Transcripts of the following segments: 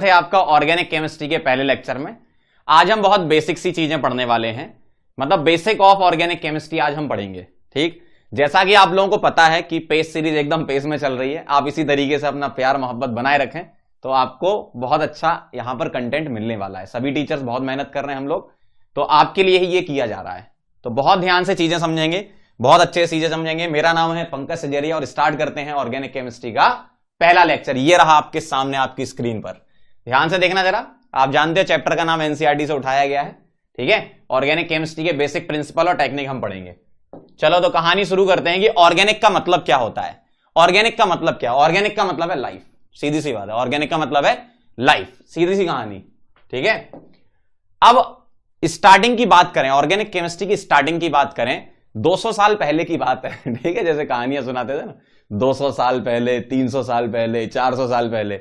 थे आपका organic chemistry के पहले लेक्चर में। आज हम बहुत बेसिक सी चीजें पढ़ने वाले हैं, मतलब बेसिक ऑफ ऑर्गेनिक केमिस्ट्री आज हम पढ़ेंगे। ठीक, जैसा कि आप लोगों को पता है कि पेस सीरीज एकदम पेस में चल रही है। आप इसी तरीके से अपना प्यार मोहब्बत बनाए रखें तो आपको बहुत अच्छा यहां पर कंटेंट मिलने वाला है। सभी टीचर्स बहुत मेहनत कर रहे हैं हम लोग, तो आपके लिए ही ये किया जा रहा है। तो बहुत ध्यान से चीजें समझेंगे, बहुत अच्छे चीजें समझेंगे। मेरा नाम है पंकज सजेरिया और स्टार्ट करते हैं ऑर्गेनिक केमिस्ट्री का पहला लेक्चर। ये रहा आपके सामने आपकी स्क्रीन पर, ध्यान से देखना जरा। आप जानते हो चैप्टर का नाम एनसीईआरटी से उठाया गया है, ठीक है। ऑर्गेनिक केमिस्ट्री के बेसिक प्रिंसिपल और टेक्निक हम पढ़ेंगे। चलो तो कहानी शुरू करते हैं कि ऑर्गेनिक का मतलब क्या होता है। ऑर्गेनिक का मतलब क्या? ऑर्गेनिक का मतलब है लाइफ, सीधी सी बात है। ऑर्गेनिक का मतलब है लाइफ, सीधी सी कहानी, ठीक है। अब स्टार्टिंग की बात करें, ऑर्गेनिक केमिस्ट्री की स्टार्टिंग की बात करें, 200 साल पहले की बात है, ठीक है। जैसे कहानियां सुनाते थे ना, 200 साल पहले, 300 साल पहले, 400 साल पहले,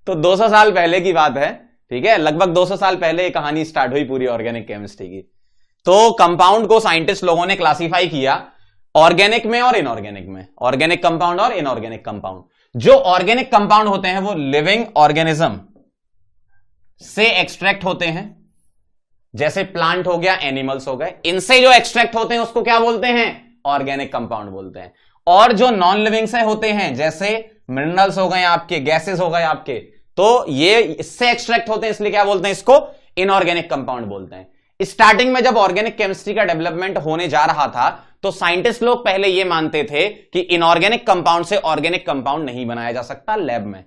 तो 200 साल पहले की बात है, ठीक है। लगभग 200 साल पहले एक कहानी स्टार्ट हुई पूरी ऑर्गेनिक केमिस्ट्री की। तो कंपाउंड को साइंटिस्ट लोगों ने क्लासिफाई किया ऑर्गेनिक में और इनऑर्गेनिक में, ऑर्गेनिक कंपाउंड और इनऑर्गेनिक कंपाउंड। जो ऑर्गेनिक कंपाउंड होते हैं वो लिविंग ऑर्गेनिज्म से एक्सट्रैक्ट होते हैं, जैसे प्लांट हो गया, एनिमल्स हो गए, इनसे जो एक्सट्रैक्ट होते हैं उसको क्या बोलते हैं? ऑर्गेनिक कंपाउंड बोलते हैं। और जो नॉन लिविंग से होते हैं, जैसे मिनरल्स हो गए आपके, गैसेस हो गए आपके, तो ये इससे एक्सट्रैक्ट होते हैं, इसलिए क्या बोलते हैं? इसको इनऑर्गेनिक कंपाउंड बोलते हैं। स्टार्टिंग में जब ऑर्गेनिक केमिस्ट्री का डेवलपमेंट होने जा रहा था तो साइंटिस्ट लोग पहले ये मानते थे कि इनऑर्गेनिक कंपाउंड से ऑर्गेनिक कंपाउंड नहीं बनाया जा सकता लैब में।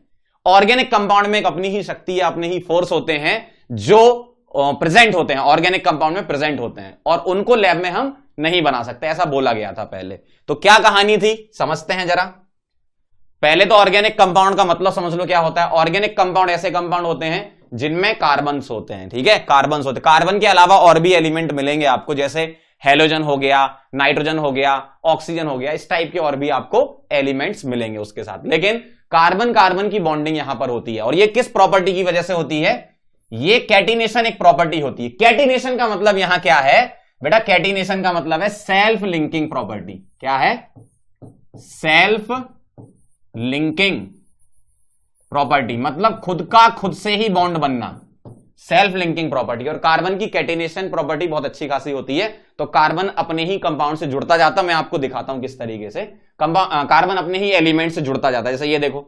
ऑर्गेनिक कंपाउंड में एक अपनी ही शक्ति या अपने ही फोर्स होते हैं जो प्रेजेंट होते हैं, ऑर्गेनिक कंपाउंड में प्रेजेंट होते हैं, और उनको लैब में हम नहीं बना सकते, ऐसा बोला गया था पहले। तो क्या कहानी थी समझते हैं जरा। पहले तो ऑर्गेनिक कंपाउंड का मतलब समझ लो क्या होता है। ऑर्गेनिक कंपाउंड ऐसे कंपाउंड होते हैं जिनमें कार्बन्स होते हैं, ठीक है। कार्बन्स होते हैं, कार्बन के अलावा और भी एलिमेंट मिलेंगे आपको, जैसे हेलोजन हो गया, नाइट्रोजन हो गया, ऑक्सीजन हो गया, इस टाइप के और भी आपको एलिमेंट्स मिलेंगे उसके साथ। लेकिन कार्बन कार्बन की बॉन्डिंग यहां पर होती है, और ये किस प्रॉपर्टी की वजह से होती है? ये कैटिनेशन एक प्रॉपर्टी होती है। कैटिनेशन का मतलब यहां क्या है बेटा? कैटिनेशन का मतलब है सेल्फ लिंकिंग प्रॉपर्टी। क्या है? सेल्फ लिंकिंग प्रॉपर्टी, मतलब खुद का खुद से ही बॉन्ड बनना, सेल्फ लिंकिंग प्रॉपर्टी। और कार्बन की कैटिनेशन प्रॉपर्टी बहुत अच्छी खासी होती है। तो कार्बन अपने ही कंपाउंड से जुड़ता जाता, मैं आपको दिखाता हूं किस तरीके से कार्बन अपने ही एलिमेंट से जुड़ता जाता है। जैसे ये देखो,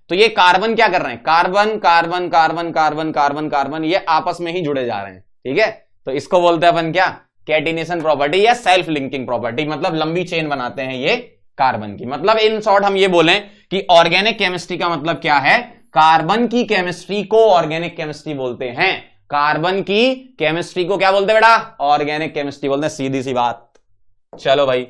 तो ये कार्बन क्या कर रहे हैं? Carbon carbon carbon carbon carbon carbon, ये आपस में ही जुड़े जा रहे हैं, ठीक है। तो इसको बोलते हैं अपन क्या? कैटिनेशन प्रॉपर्टी या सेल्फ लिंकिंग प्रॉपर्टी, मतलब लंबी चेन बनाते हैं ये कार्बन की। मतलब इन शॉर्ट हम ये बोलें कि ऑर्गेनिक केमिस्ट्री का मतलब क्या है? कार्बन की केमिस्ट्री को ऑर्गेनिक केमिस्ट्री बोलते हैं। कार्बन की केमिस्ट्री को क्या बोलते हैं बेटा? ऑर्गेनिक केमिस्ट्री बोलते हैं, सीधी सी बात। चलो भाई,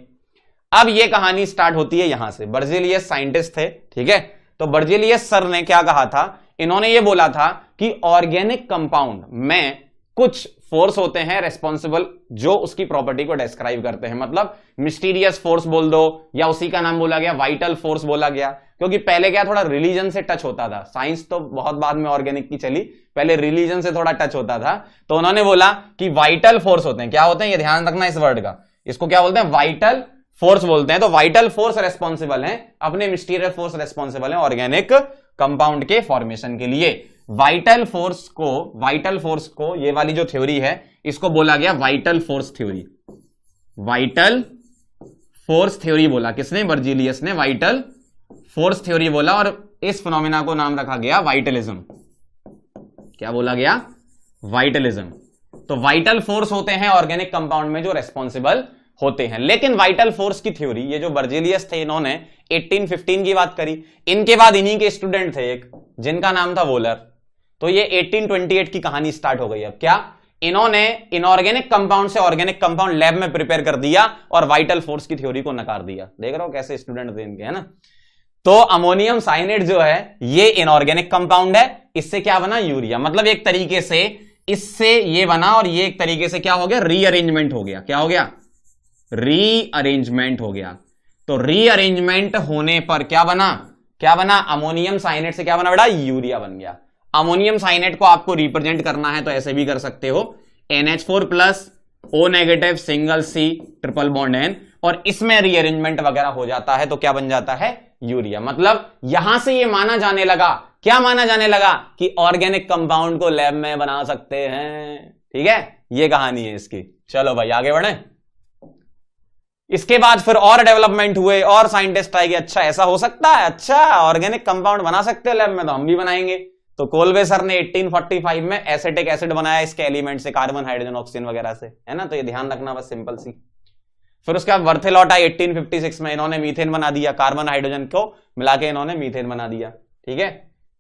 अब ये कहानी स्टार्ट होती है यहां से। बर्जेलियस साइंटिस्ट थे, ठीक है। तो बर्जेलियस सर ने क्या कहा था? इन्होंने ये बोला था कि ऑर्गेनिक कंपाउंड में कुछ फोर्स होते हैं रेस्पॉन्सिबल, जो उसकी प्रॉपर्टी को डिस्क्राइब करते हैं। मतलब मिस्टीरियस फोर्स बोल दो, या उसी का नाम बोला गया वाइटल फोर्स बोला गया, क्योंकि पहले क्या थोड़ा रिलीजन से टच होता था। साइंस तो बहुत बाद में ऑर्गेनिक की चली, पहले रिलीजन से थोड़ा टच होता था। तो उन्होंने बोला कि वाइटल फोर्स होते हैं। क्या होते हैं? ये ध्यान रखना इस वर्ड का। इसको क्या बोलते हैं? वाइटल फोर्स बोलते हैं। तो वाइटल फोर्स रेस्पॉन्सिबल है, अपने मिस्टीरियस फोर्स रेस्पॉन्सिबल है ऑर्गेनिक कंपाउंड के फॉर्मेशन के लिए। वाइटल फोर्स को ये वाली जो थ्योरी है इसको बोला गया vital force theory. Vital force theory बोला किसने? बर्जेलियस ने वाइटल फोर्स थ्योरी बोला, और इस फिनोमेना को नाम रखा गया वाइटलिज्म। क्या बोला गया? वाइटलिज्म। तो वाइटल फोर्स होते हैं ऑर्गेनिक कंपाउंड में जो रेस्पॉन्सिबल होते हैं। लेकिन वाइटल फोर्स की थ्योरी, ये जो बर्जेलियस थे, इन्होंने 1815 की बात करी। इनके बाद इन्हीं के स्टूडेंट थे एक, जिनका नाम था वोलर। तो ये 1828 की कहानी स्टार्ट हो गई। अब क्या? इन्होंने इनऑर्गेनिक कंपाउंड से ऑर्गेनिक कंपाउंड लैब में प्रिपेयर कर दिया और वाइटल फोर्स की थ्योरी को नकार दिया। देख रहे हो कैसे स्टूडेंट थे इनके, है ना। तो अमोनियम साइनेट जो है ये इनऑर्गेनिक कंपाउंड है। इससे क्या बना? यूरिया। मतलब एक तरीके से इससे ये बना, और ये एक तरीके से क्या हो गया? रीअरेंजमेंट हो गया। क्या हो गया? रीअरेंजमेंट हो गया। तो रीअरेंजमेंट होने पर क्या बना? क्या बना? अमोनियम साइनेट से क्या बना बेटा? यूरिया बन गया। अमोनियम साइनेट को आपको रिप्रेजेंट करना है तो ऐसे भी कर सकते हो, NH4+ O- single C triple bond N। और इसमें रीअरेंजमेंट वगैरह हो जाता है तो क्या बन जाता है, यूरिया। मतलब यहां से ये माना जाने लगा, क्या माना जाने लगा कि ऑर्गेनिक कंपाउंड को लैब में बना सकते हैं। ठीक है, ये कहानी है इसकी। चलो भाई आगे बढ़े। इसके बाद फिर और डेवलपमेंट हुए और साइंटिस्ट आए कि अच्छा ऐसा हो सकता है, अच्छा ऑर्गेनिक कंपाउंड बना सकते हैं लैब में, तो हम भी बनाएंगे। तो कोलबे सर ने 1845 में एसिटिक एसिड बनाया इसके एलिमेंट से, कार्बन हाइड्रोजन ऑक्सीजन वगैरह से, है ना। तो ये ध्यान रखना बस, सिंपल सी। फिर उसके बाद वर्थेलॉट आई 1856 में, इन्होंने मीथेन बना दिया, कार्बन हाइड्रोजन को मिला के इन्होंने मीथेन बना दिया। ठीक है,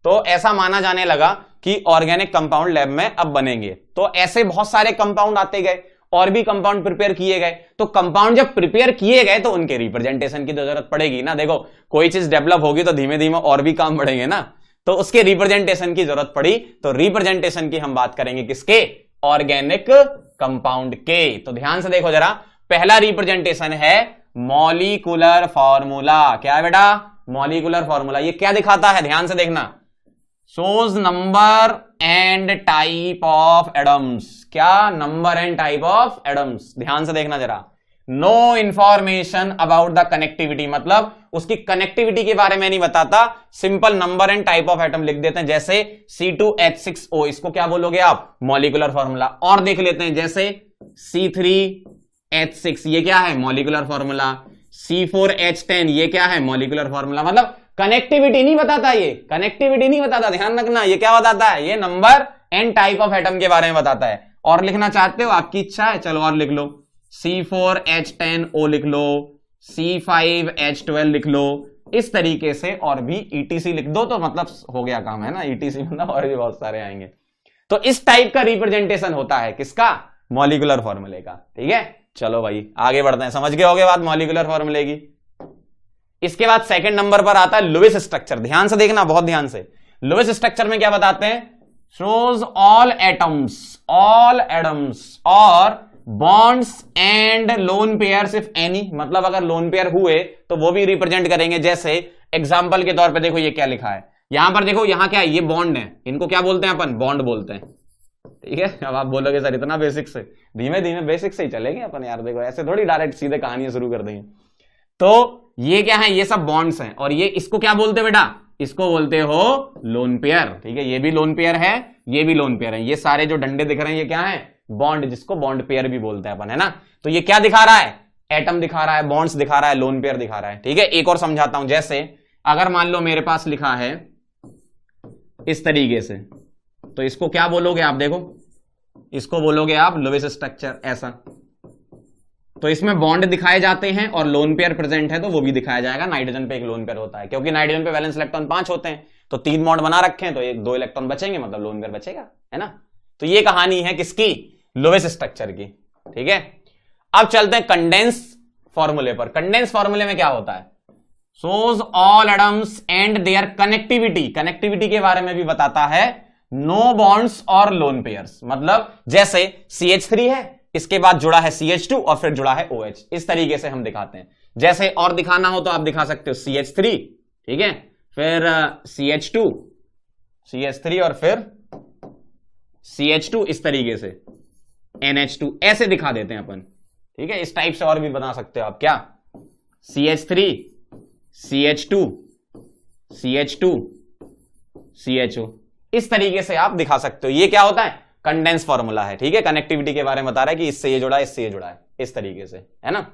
तो ऐसा माना जाने लगा कि ऑर्गेनिक कंपाउंड लैब में अब बनेंगे। तो ऐसे बहुत सारे कंपाउंड आते गए और भी कंपाउंड प्रिपेयर किए गए। तो कंपाउंड जब प्रिपेयर किए गए तो उनके रिप्रेजेंटेशन की तो जरूरत पड़ेगी ना। देखो कोई चीज डेवलप होगी तो धीमे धीमे और भी काम बढ़ेंगे ना, तो उसके रिप्रेजेंटेशन की जरूरत पड़ी। तो रिप्रेजेंटेशन की हम बात करेंगे किसके, ऑर्गेनिक कंपाउंड के। तो ध्यान से देखो जरा, पहला रिप्रेजेंटेशन है मॉलिक्यूलर फॉर्मूला। क्या है बेटा, मॉलिक्यूलर फॉर्मूला। ये क्या दिखाता है, ध्यान से देखना, shows number and type of atoms। क्या, number and type of atoms. ध्यान से देखना जरा, no information about the connectivity, मतलब उसकी कनेक्टिविटी के बारे में नहीं बताता, simple number and type of atom लिख देते हैं। जैसे C2H6O, इसको क्या बोलोगे आप, मॉलिक्यूलर फॉर्मूला। और देख लेते हैं, जैसे C3H6, ये क्या है, मॉलिक्यूलर फॉर्मूला। C4H10, ये क्या है, मॉलिक्यूलर फॉर्मूला। मतलब कनेक्टिविटी नहीं बताता, ये कनेक्टिविटी नहीं बताता, ध्यान रखना। ये क्या बताता है, ये number and type of atom के बारे में बताता है। और लिखना चाहते हो, आपकी इच्छा है, चलो और लिख लो, C4H10O लिख लो, C5H12 लिख लो, इस तरीके से और भी ETC लिख दो, तो मतलब हो गया काम, है ना। ETC मतलब और भी बहुत सारे आएंगे। तो इस टाइप का रिप्रेजेंटेशन होता है किसका, मॉलिक्यूलर फॉर्मूले का। ठीक है, चलो भाई आगे बढ़ते हैं, समझ गए होगे बात मॉलिक्यूलर फॉर्मूले की। इसके बाद सेकंड नंबर पर आता है लुईस स्ट्रक्चर। ध्यान से देखना, बहुत ध्यान से। लुईस स्ट्रक्चर में क्या बताते हैं, shows all atoms और bonds and lone pairs if any, मतलब अगर लोन पेयर हुए तो वो भी रिप्रेजेंट करेंगे। जैसे एग्जांपल के तौर पे देखो, ये क्या लिखा है यहां पर, देखो यहां क्या है, ये बॉन्ड है, इनको क्या बोलते हैं अपन, बॉन्ड बोलते हैं। ठीक है, अब आप बोलोगे सर इतना बेसिक से, धीमे धीमे बेसिक से ही चलेंगे अपन यार, देखो ऐसे थोड़ी डायरेक्ट सीधे कहानियां शुरू कर देंगे। तो ये क्या है, ये सब बॉन्ड्स हैं, और ये इसको क्या बोलते हैं बेटा, इसको बोलते हो लोन पेयर। ठीक है, ये भी लोन पेयर है, ये भी लोन पेयर है। ये सारे जो डंडे दिख रहे हैं ये क्या है, बॉन्ड, जिसको बॉन्ड पेयर भी बोलते हैं अपन, है ना। तो ये क्या दिखा रहा है, एटम दिखा रहा है, बॉन्ड्स दिखा रहा है, लोन पेयर दिखा रहा है। ठीक है, एक और समझाता हूं। जैसे अगर मान लो मेरे पास लिखा है इस तरीके से, तो इसको क्या बोलोगे आप, देखो इसको बोलोगे आप लुईस स्ट्रक्चर, ऐसा। तो इसमें बॉन्ड दिखाए जाते हैं और लोन पेयर प्रेजेंट है तो वो भी दिखाया जाएगा। नाइट्रोजन पे एक लोन पेयर होता है, क्योंकि नाइट्रोजन पे वैलेंस इलेक्ट्रॉन 5 होते हैं, तो 3 बॉन्ड बना रखे हैं, तो 1-2 इलेक्ट्रॉन बचेंगे, मतलब लोन पेयर बचेगा, है ना। तो ये कहानी है किसकी, लुईस स्ट्रक्चर की। ठीक है, अब चलते हैं कंडेंस फॉर्मूले पर। कंडेंस फॉर्मूले में क्या होता है, shows all atoms and their connectivity, connectivity के बारे में भी बताता है। नो बॉन्ड्स और लोन पेयर्स, मतलब जैसे CH3 है, इसके बाद जुड़ा है CH2 और फिर जुड़ा है OH, इस तरीके से हम दिखाते हैं। जैसे और दिखाना हो तो आप दिखा सकते हो CH3, ठीक है, फिर CH3 और फिर CH2, इस तरीके से NH2, ऐसे दिखा देते हैं अपन। ठीक है, इस टाइप से और भी बना सकते हो आप, क्या, CH3 CH2 CH2 CHO, इस तरीके से आप दिखा सकते हो। ये क्या होता है, कंडेंस फॉर्मूला है। ठीक है, कनेक्टिविटी के बारे में बता रहा है कि इससे ये जुड़ा है, इससे ये जुड़ा है, इस तरीके से, है ना।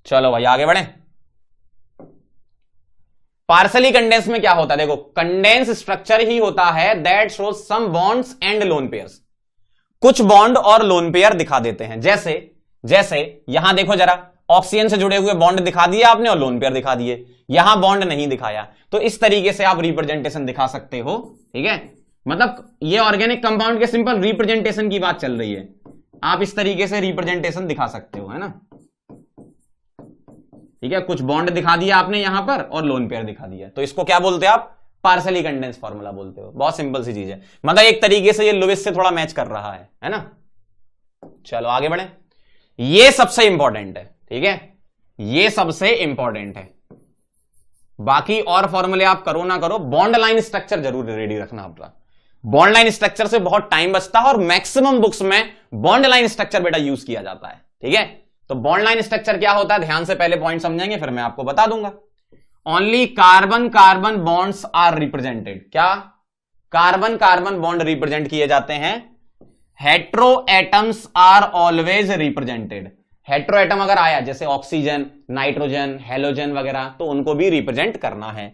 चलो भाई आगे बढ़े। पार्सली कंडेंस में क्या होता है, देखो कंडेंस स्ट्रक्चर ही होता है that shows some bonds and lone pairs, कुछ बॉन्ड और लोन पेयर दिखा देते हैं। जैसे यहां देखो जरा, ऑक्सीजन से जुड़े हुए बॉन्ड दिखा दिए आपने और लोन पेयर दिखा दिए, यहां बॉन्ड नहीं दिखाया। तो इस तरीके से आप रिप्रेजेंटेशन दिखा सकते हो। ठीक है, मतलब ये ऑर्गेनिक कंपाउंड के सिंपल रिप्रेजेंटेशन की बात चल रही है, आप इस तरीके से रिप्रेजेंटेशन दिखा सकते हो, है ना। ठीक है, कुछ बॉन्ड दिखा दिया आपने यहां पर और लोन पेयर दिखा दिया, तो इसको क्या बोलते हैं आप, पार्सली कंडेंस फॉर्मूला बोलते हो। बहुत सिंपल सी चीज है, मतलब एक तरीके से ये लुईस से थोड़ा मैच कर रहा है ना। चलो आगे बढ़े, ये सबसे इंपॉर्टेंट है। ठीक है, ये सबसे इंपॉर्टेंट है, बाकी और फॉर्मूले आप करो ना करो, बॉन्ड लाइन स्ट्रक्चर जरूर रेडी रखना आपका। बॉन्ड लाइन स्ट्रक्चर से बहुत टाइम बचता है और मैक्सिमम बुक्स में बॉन्ड लाइन स्ट्रक्चर बेटा यूज किया जाता है। ठीक है, तो बॉन्ड लाइन स्ट्रक्चर क्या होता है, ध्यान से पहले पॉइंट समझेंगे फिर मैं आपको बता दूंगा। Only carbon carbon bonds are represented. क्या? कार्बन कार्बन बॉन्ड रिप्रेजेंट किए जाते हैं। Hetero atoms are always represented. Hetero atom अगर आया जैसे ऑक्सीजन, नाइट्रोजन, हेलोजन वगैरह, तो उनको भी रिप्रेजेंट करना है।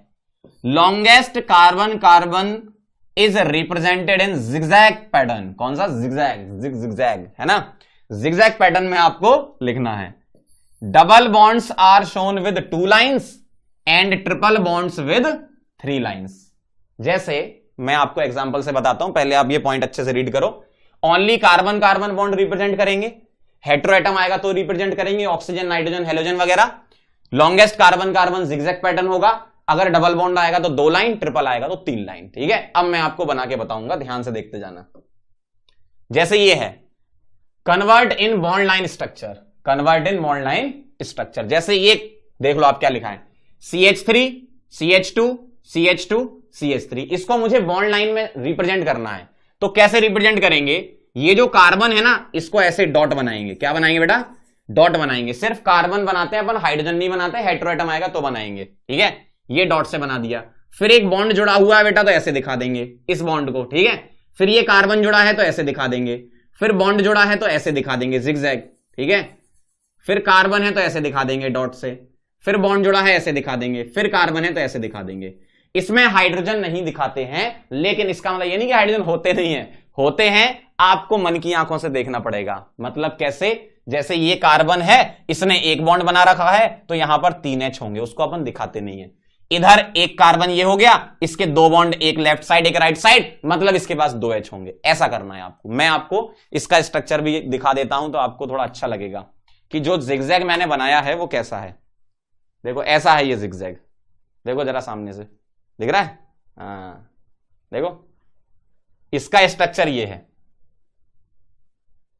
Longest carbon carbon is represented in zigzag pattern. कौन सा? जिगजैग, जिगजैग है ना, जिगजैग पैटर्न में आपको लिखना है। Double bonds are shown with 2 lines and triple bonds with 3 lines. जैसे मैं आपको एग्जांपल से बताता हूं, पहले आप ये पॉइंट अच्छे से रीड करो। Only carbon carbon bond represent करेंगे, हेट्रो एटम आएगा तो रिप्रेजेंट करेंगे ऑक्सीजन, नाइट्रोजन, हेलोजन वगैरह। Longest carbon carbon zigzag pattern होगा, अगर डबल बॉन्ड आएगा तो 2 लाइन, ट्रिपल आएगा तो 3 लाइन। ठीक है, अब मैं आपको बना के बताऊंगा, ध्यान से देखते जाना। जैसे ये है convert in bond line structure, convert in bond line structure. जैसे ये देख लो आप क्या लिखा है, CH3 CH2 CH2 CH3। इसको मुझे बॉन्ड लाइन में रिप्रेजेंट करना है, तो कैसे रिप्रेजेंट करेंगे? ये जो कार्बन है ना, इसको ऐसे डॉट बनाएंगे। क्या बनाएंगे बेटा? डॉट बनाएंगे। सिर्फ कार्बन बनाते हैं अपन, हाइड्रोजन नहीं बनाते, हेट्रो एटम आएगा तो बनाएंगे। ठीक है, ये डॉट से बना दिया। फिर एक बॉन्ड जुड़ा हुआ है बेटा, तो ऐसे दिखा देंगे इस बॉन्ड को। ठीक है, फिर ये कार्बन जुड़ा है तो ऐसे दिखा देंगे, फिर बॉन्ड जुड़ा है तो ऐसे दिखा देंगे जिगजैग। ठीक है, फिर कार्बन है तो ऐसे दिखा देंगे डॉट से, फिर बॉन्ड जुड़ा है ऐसे दिखा देंगे, फिर कार्बन है तो ऐसे दिखा देंगे। इसमें हाइड्रोजन नहीं दिखाते हैं, लेकिन इसका मतलब ये नहीं कि हाइड्रोजन होते नहीं है, होते हैं, आपको मन की आंखों से देखना पड़ेगा। मतलब कैसे? जैसे ये कार्बन है, इसने एक बॉन्ड बना रखा है, तो यहां पर 3 H होंगे, उसको अपन दिखाते नहीं है। इधर एक कार्बन ये हो गया, इसके 2 बॉन्ड, एक लेफ्ट साइड एक राइट साइड, मतलब इसके पास 2 H होंगे। ऐसा करना है आपको। मैं आपको इसका स्ट्रक्चर भी दिखा देता हूं, तो आपको थोड़ा अच्छा लगेगा कि जो जिगजैग मैंने बनाया है वो कैसा है। देखो ऐसा है ये जिगजैग, देखो जरा सामने से दिख रहा है। हाँ देखो, इसका स्ट्रक्चर ये है।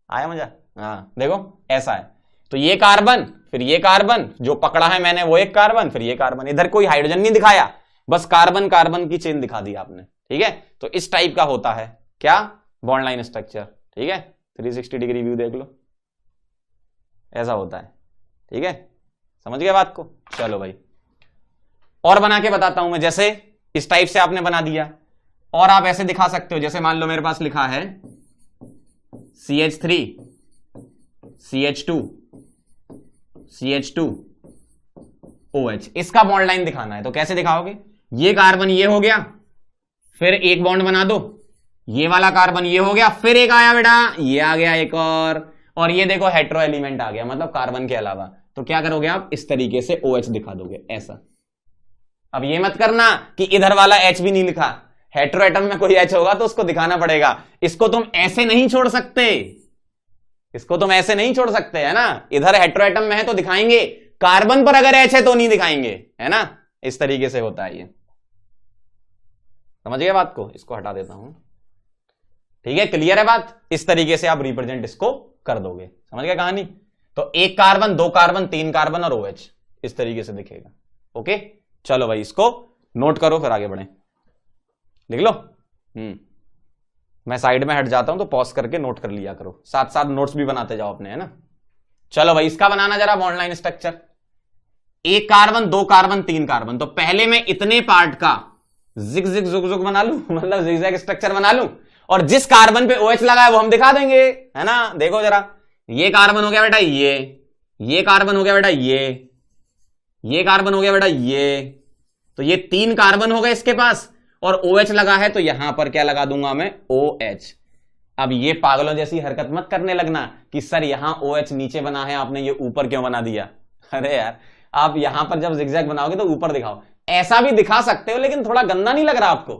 आया मजा? हाँ देखो ऐसा है। तो ये कार्बन, फिर ये कार्बन, जो पकड़ा है मैंने वो एक कार्बन, फिर ये कार्बन। इधर कोई हाइड्रोजन नहीं दिखाया, बस कार्बन कार्बन की चेन दिखा दी आपने। ठीक है, तो इस टाइप का होता है क्या? Bond line structure. ठीक है, 360 डिग्री व्यू देख लो, ऐसा होता है। ठीक है, समझ गए बात को? चलो भाई, और बना के बताता हूं मैं। जैसे इस टाइप से आपने बना दिया, और आप ऐसे दिखा सकते हो। जैसे मान लो मेरे पास लिखा है CH3 CH2 CH2 OH, इसका बॉन्ड लाइन दिखाना है। तो कैसे दिखाओगे? ये कार्बन ये हो गया, फिर एक बॉन्ड बना दो, ये वाला कार्बन ये हो गया, फिर एक आया बेटा, ये आ गया एक और ये देखो हेट्रो एलिमेंट आ गया, मतलब कार्बन के अलावा। तो क्या करोगे आप? इस तरीके से OH दिखा दोगे, ऐसा। अब ये मत करना कि इधर वाला H भी नहीं लिखा, हेट्रो एटम में कोई H होगा तो उसको दिखाना पड़ेगा। इसको तुम ऐसे नहीं छोड़ सकते, इसको तुम ऐसे नहीं छोड़ सकते, है ना। इधर हेट्रो एटम में है तो दिखाएंगे, कार्बन पर अगर H है तो नहीं दिखाएंगे, है ना। इस तरीके से होता है ये, समझ गए बात को? इसको हटा देता हूं। ठीक है, क्लियर है बात? इस तरीके से आप रिप्रेजेंट इसको कर दोगे, समझ गए कहानी? तो एक कार्बन, 2 कार्बन, 3 कार्बन और OH, इस तरीके से दिखेगा। ओके, चलो भाई इसको नोट करो, फिर आगे बढ़े। लिख लो। मैं साइड में हट जाता हूं तो पॉज करके नोट कर लिया करो, साथ साथ नोट्स भी बनाते जाओ अपने, है ना। चलो भाई, इसका बनाना जरा bond line structure. 1 carbon, 2 carbon, 3 carbon. तो पहले मैं इतने पार्ट का जिग जिग जुग जुग बना लूं, मतलब जिगजैग स्ट्रक्चर बना लूं, और जिस कार्बन पे OH लगा है वो हम दिखा देंगे, है ना। देखो जरा, ये कार्बन हो गया बेटा ये कार्बन हो गया बेटा ये कार्बन हो गया बेटा ये, तो ये 3 कार्बन हो गए इसके पास, और OH लगा है तो यहां पर क्या लगा दूंगा मैं? OH। अब ये पागलों जैसी हरकत मत करने लगना कि सर यहां OH नीचे बना है, आपने ये ऊपर क्यों बना दिया। अरे यार, आप यहां पर जब जिगजैग बनाओगे तो ऊपर दिखाओ। ऐसा भी दिखा सकते हो, लेकिन थोड़ा गंदा नहीं लग रहा आपको?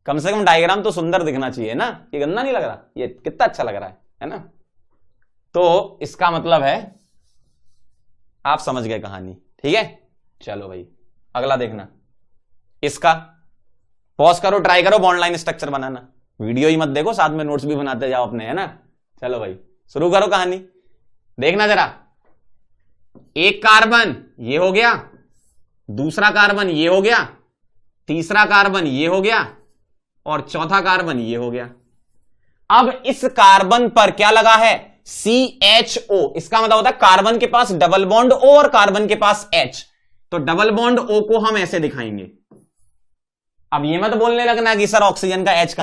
कम से कम डायग्राम तो सुंदर दिखना चाहिए ना, ये गंदा नहीं लग रहा, ये कितना अच्छा लग रहा है ना। तो इसका मतलब है आप समझ गए कहानी। ठीक है, चलो भाई अगला देखना। इसका पॉज करो, ट्राई करो बॉन्ड लाइन स्ट्रक्चर बनाना, वीडियो ही मत देखो, साथ में नोट्स भी बनाते जाओ अपने, है ना। चलो भाई शुरू करो कहानी, देखना जरा। 1 कार्बन ये हो गया, दूसरा कार्बन ये हो गया, तीसरा कार्बन ये हो गया, और चौथा कार्बन ये हो गया। अब इस कार्बन पर क्या लगा है? CHO, इसका मतलब होता है कार्बन के पास डबल बॉन्ड O और कार्बन के पास H, तो डबल बॉन्ड O को हम ऐसे दिखाएंगे। अब ये मत बोलने लगना कि सर ऑक्सीजन का H का